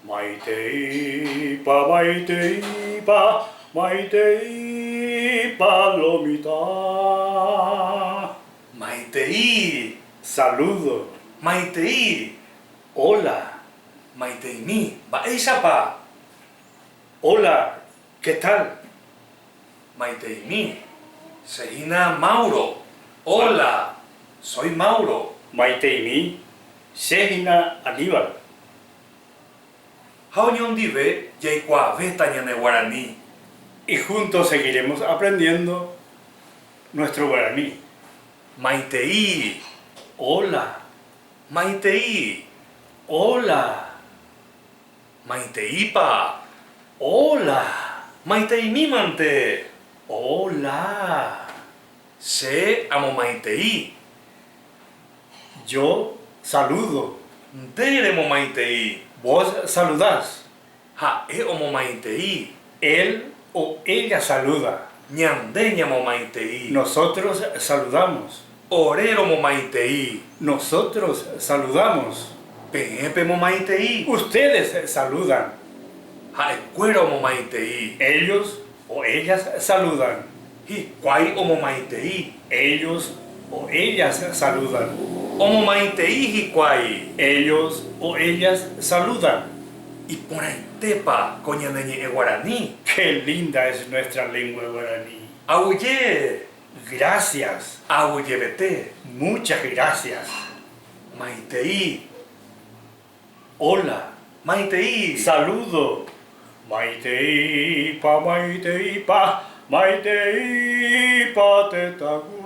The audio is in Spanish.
Maiteipa, maiteipa, maiteipa lomita. Maitei, Saludo. maitei, Hola. maiteini, baeisapa, Hola. ¿Qué tal? maiteini, Seina Mauro. Hola, soy Mauro. Maiteini, Sehina Aníbal. Jaoñondive, yaikua vetañane guaraní. Y juntos seguiremos aprendiendo nuestro guaraní. Maitei, Hola. maitei, Hola. maiteipa, Hola. maiteini mante. Hola. Se amo maitei. Yo saludo. Nteremo maitei. Vos saludás. Ha e omo maitei. Él o ella saluda. Ñande ñamo maitei. Nosotros saludamos. Orero mo maitei. Nosotros saludamos. Pepe mo maitei. Ustedes saludan. Ha ecuero mo maitei. Ellos o ellas saludan. Hi kwai omo maitei. Ellos o ellas saludan. Omo maitei hi kwai. Ellos o ellas saludan. Y por ahí tepa coñaneñe e guaraní. Qué linda es nuestra lengua guaraní. Auye. Gracias. Auye bete. Muchas gracias. Maitei. Hola. Maitei. Saludo. Maiteipa, maiteipa, maiteipa te tagu.